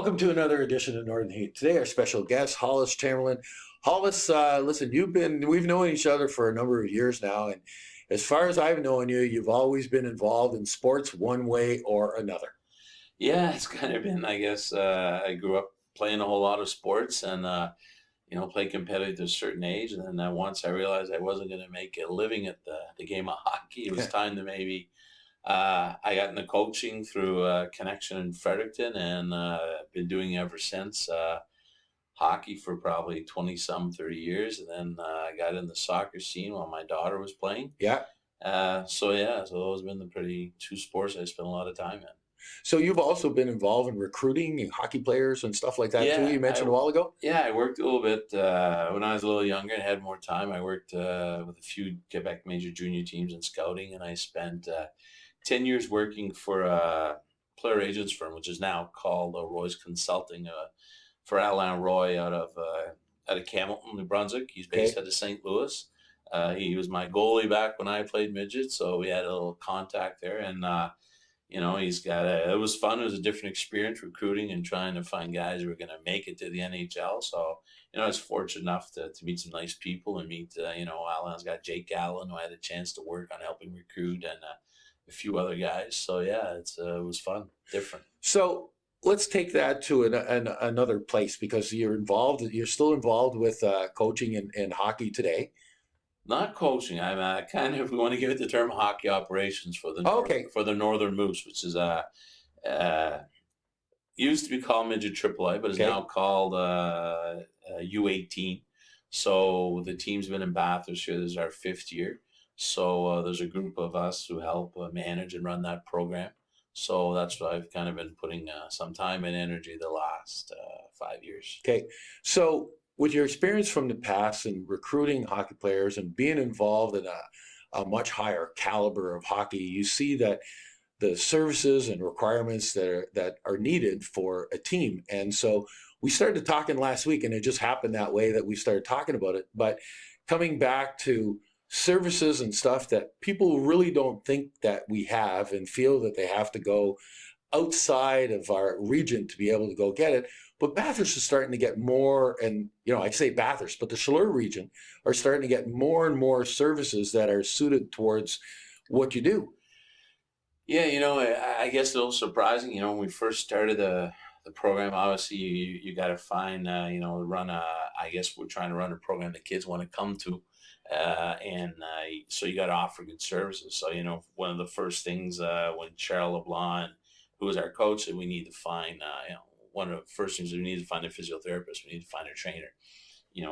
Welcome to another edition of Northern Heat. Today, our special guest, Hollis Chamberlain. Hollis, listen, we've known each other for a number of years now, and as far as I've known you, you've always been involved in sports one way or another. Yeah, it's kind of been, I guess, I grew up playing a whole lot of sports and, played competitive to a certain age. And then once I realized I wasn't going to make a living at the game of hockey, it was time to maybe, I got into coaching through a connection in Fredericton and been doing it ever since. Hockey for probably 20 some 30 years. And then I got in the soccer scene while my daughter was playing. Yeah. So those have been the two sports I spent a lot of time in. So you've also been involved in recruiting hockey players and stuff like that too. You mentioned a while ago. Yeah, I worked a little bit when I was a little younger and had more time. I worked with a few Quebec major junior teams in scouting, and I spent 10 years working for a player agents firm, which is now called Roy's Consulting, for Alain Roy out of Campbellton, New Brunswick. He's based out of St. Louis. He was my goalie back when I played midget, so we had a little contact there, and it was fun. It was a different experience recruiting and trying to find guys who were going to make it to the NHL. So, I was fortunate enough to meet some nice people and meet, Alan's got Jake Allen, who I had a chance to work on helping recruit, and a few other guys. So, yeah, it was fun, different. So let's take that to another place, because you're still involved with coaching in hockey today. Not coaching. I'm kind of, we want to give it the term hockey operations for the Northern Moose, which is used to be called midget AAA, but is now called U18. So the team's been in Bathurst here. This is our fifth year. So there's a group of us who help manage and run that program. So that's what I've kind of been putting some time and energy the last 5 years. Okay. So with your experience from the past in recruiting hockey players and being involved in a much higher caliber of hockey, you see that the services and requirements that are needed for a team. And so we started talking last week, and it just happened that way that we started talking about it. But coming back to services and stuff that people really don't think that we have and feel that they have to go outside of our region to be able to go get it. But Bathurst is starting to get more, and I say Bathurst, but the Chaleur region are starting to get more and more services that are suited towards what you do. Yeah, I guess a little surprising. When we first started the program, obviously you got to find, I guess we're trying to run a program that kids want to come to. So you got to offer good services. So, one of the first things when Charles LeBlanc, who was our coach, said we need to find, one of the first things we need to find a physiotherapist. We need to find a trainer.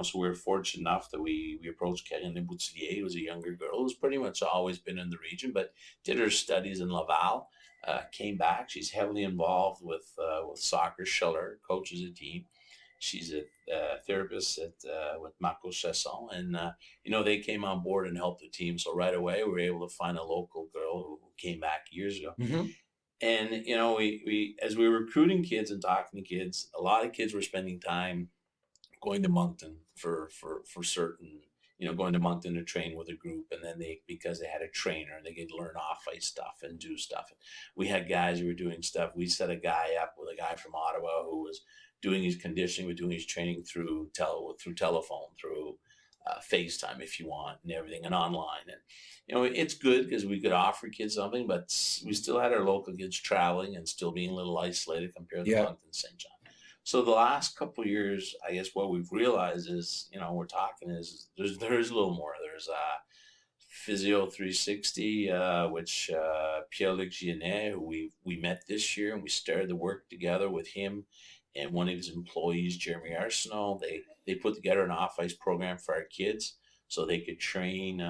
So we were fortunate enough that we approached Karine Boutillier, who was a younger girl who's pretty much always been in the region, but did her studies in Laval, came back. She's heavily involved with soccer. Schiller coaches a team. She's a therapist with Marco Chasson, and they came on board and helped the team. So right away we were able to find a local girl who came back years ago. Mm-hmm. And we as we were recruiting kids and talking to kids, a lot of kids were spending time going to Moncton for certain, going to Moncton to train with a group, and then because they had a trainer, they could learn off-ice stuff and do stuff. We had guys who were doing stuff. We set a guy up with a guy from Ottawa who was doing his conditioning, doing his training through telephone, through FaceTime if you want, and everything, and online. And it's good because we could offer kids something, but we still had our local kids traveling and still being a little isolated compared to Moncton, St. John. So the last couple of years, I guess what we've realized is, we're talking is there's a little more. There's Physio 360, which Pierre-Luc Gionnet, who we met this year, and we started to work together with him and one of his employees, Jeremy Arsenault. They put together an off-ice program for our kids so they could train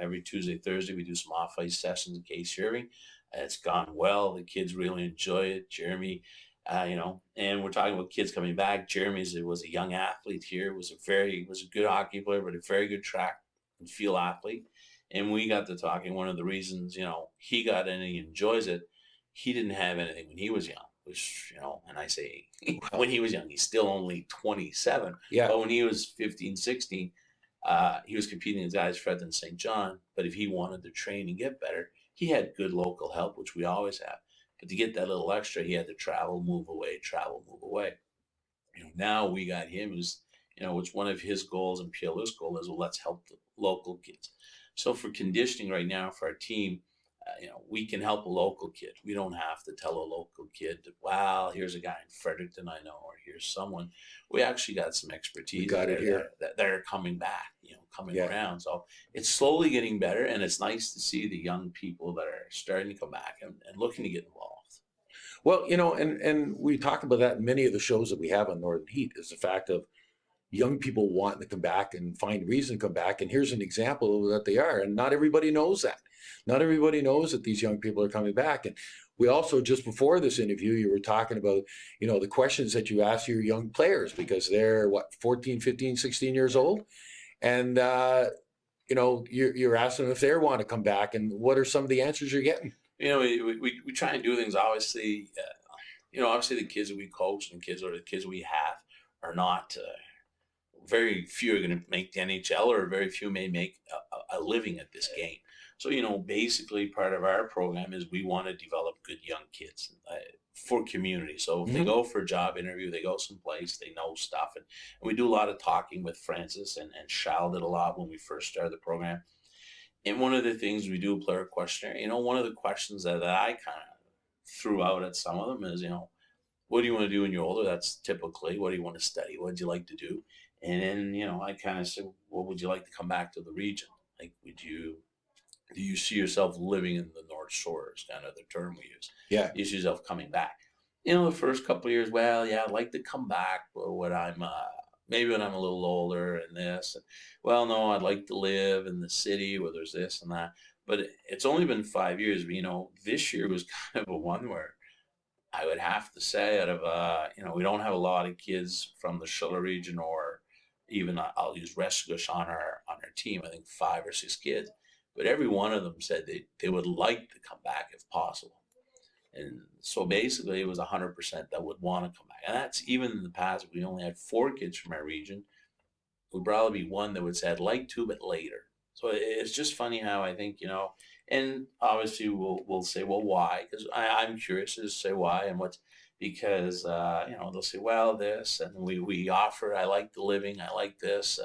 every Tuesday, Thursday. We do some off-ice sessions in Case Irving. It's gone well. The kids really enjoy it. Jeremy, and we're talking about kids coming back. Jeremy was a young athlete here, was a good hockey player, but a very good track and field athlete. And we got to talking. One of the reasons, he got in and he enjoys it, he didn't have anything when he was young. Which, and I say when he was young, he's still only 27. Yeah. But when he was 15, 16, he was competing against guys Fred and St. John. But if he wanted to train and get better, he had good local help, which we always have. But to get that little extra, he had to travel, move away, travel, move away. Now we got him who's, it's one of his goals, and PLO's goal is, well, let's help the local kids. So for conditioning right now for our team, we can help a local kid. We don't have to tell a local kid, well, here's a guy in Fredericton I know, or here's someone. We actually got some expertise got it here. that are coming back, coming Yeah. around. So it's slowly getting better, and it's nice to see the young people that are starting to come back and looking to get involved. Well, and we talk about that in many of the shows that we have on Northern Heat, is the fact of young people wanting to come back and find reason to come back. And here's an example that they are. And not everybody knows that. Not everybody knows that these young people are coming back. And we also, just before this interview, you were talking about, the questions that you ask your young players, because they're 14, 15, 16 years old. And, you're asking them if they want to come back, and what are some of the answers you're getting? We try and do things, obviously, obviously the kids that we coach and the kids we have are not, very few are going to make the NHL, or very few may make a living at this game. So, basically part of our program is we want to develop good young kids for community. So if they go for a job interview, they go someplace, they know stuff. And we do a lot of talking with Francis, and Shal did a lot when we first started the program. And one of the things we do, a player questionnaire, one of the questions that I kind of threw out at some of them is, what do you want to do when you're older? That's typically, what do you want to study? What would you like to do? And then, I kind of said, well, would you like to come back to the region? Like, do you see yourself living in the North Shore, is kind of the term we use. Yeah. You see yourself coming back. The first couple of years, well, yeah, I'd like to come back, but maybe when I'm a little older and this. Well, no, I'd like to live in the city where there's this and that. But it's only been 5 years. But, this year was kind of a one where I would have to say, out of, we don't have a lot of kids from the Schiller region, or even I'll use Resurgences on our team. I think 5 or 6 kids. But every one of them said they would like to come back if possible. And so basically it was 100% that would want to come back. And that's, even in the past, if we only had 4 kids from our region, it would probably be one that would say, I'd like to, but later. So it's just funny how I think, and obviously we'll say, well, why? Because I'm curious to say why, and what's, because, they'll say, well, this, and we offer, I like the living, I like this,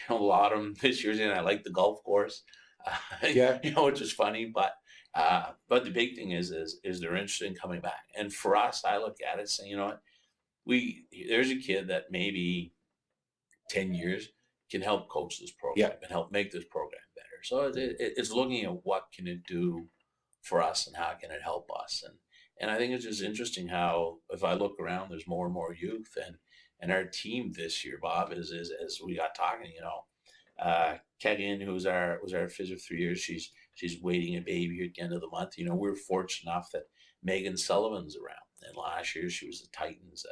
a lot of them this year's in, I like the golf course, Yeah. Which is funny, but the big thing is they're interested in coming back. And for us, I look at it saying, what, there's a kid that maybe 10 years can help coach this program and help make this program better. So it's looking at what can it do for us and how can it help us. And I think it's just interesting how, if I look around, there's more and more youth, and our team this year, Bob, is as we got talking, Kegan, who was our physio 3 years, she's waiting a baby here at the end of the month. We're fortunate enough that Megan Sullivan's around, and last year she was the Titans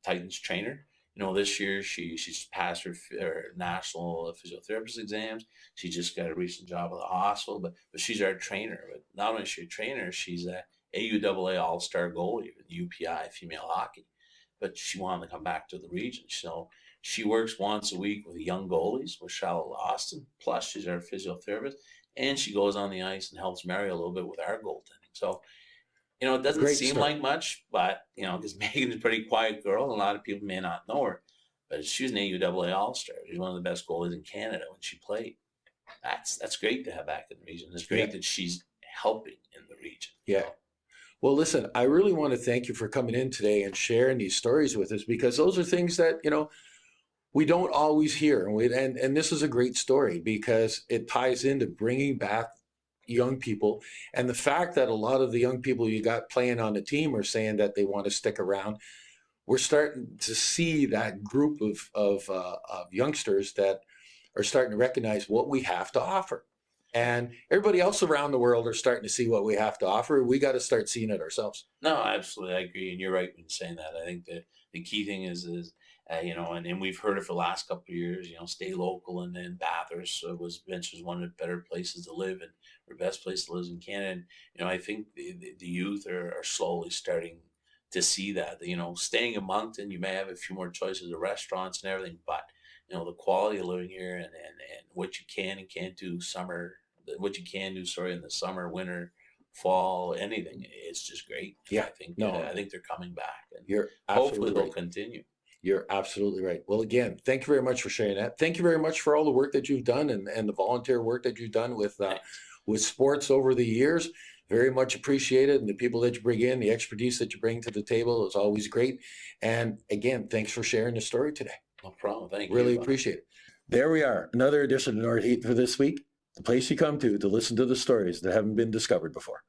Titans trainer. This year she's passed her national physiotherapist exams. She just got a recent job at the hospital, but she's our trainer. But not only is she a trainer, she's a AUAA All-Star goalie in UPI female hockey. But she wanted to come back to the region. So she works once a week with the young goalies with Charlotte Austin. Plus, she's our physiotherapist, and she goes on the ice and helps Mary a little bit with our goaltending. So, it doesn't Great seem start. like much, but because Megan's a pretty quiet girl, and a lot of people may not know her, but she was an AUAA All-Star. She's one of the best goalies in Canada when she played. That's great to have back in the region. It's great that she's helping in the region. Yeah. Well, listen, I really want to thank you for coming in today and sharing these stories with us, because those are things that, we don't always hear. And this is a great story, because it ties into bringing back young people. And the fact that a lot of the young people you got playing on the team are saying that they want to stick around. We're starting to see that group of youngsters that are starting to recognize what we have to offer. And everybody else around the world are starting to see what we have to offer. We got to start seeing it ourselves. No, absolutely. I agree. And you're right in saying that. I think that the key thing is and we've heard it for the last couple of years, stay local. And then Bathurst was mentioned as one of the better places to live, and or best place to live in Canada. And, I think the youth are slowly starting to see that, staying in Moncton, you may have a few more choices of restaurants and everything, but, the quality of living here and what you can and can't do in the summer, winter, fall, anything. It's just great. Yeah, I think they're coming back, and you're hopefully absolutely they'll right. continue. You're absolutely right. Well, again, thank you very much for sharing that. Thank you very much for all the work that you've done and the volunteer work that you've done Thanks. with sports over the years. Very much appreciated. And the people that you bring in, the expertise that you bring to the table is always great. And again, thanks for sharing the story today. No problem. Thank Really you. appreciate it. There we are. Another edition of North Heat for this week. The place you come to listen to the stories that haven't been discovered before.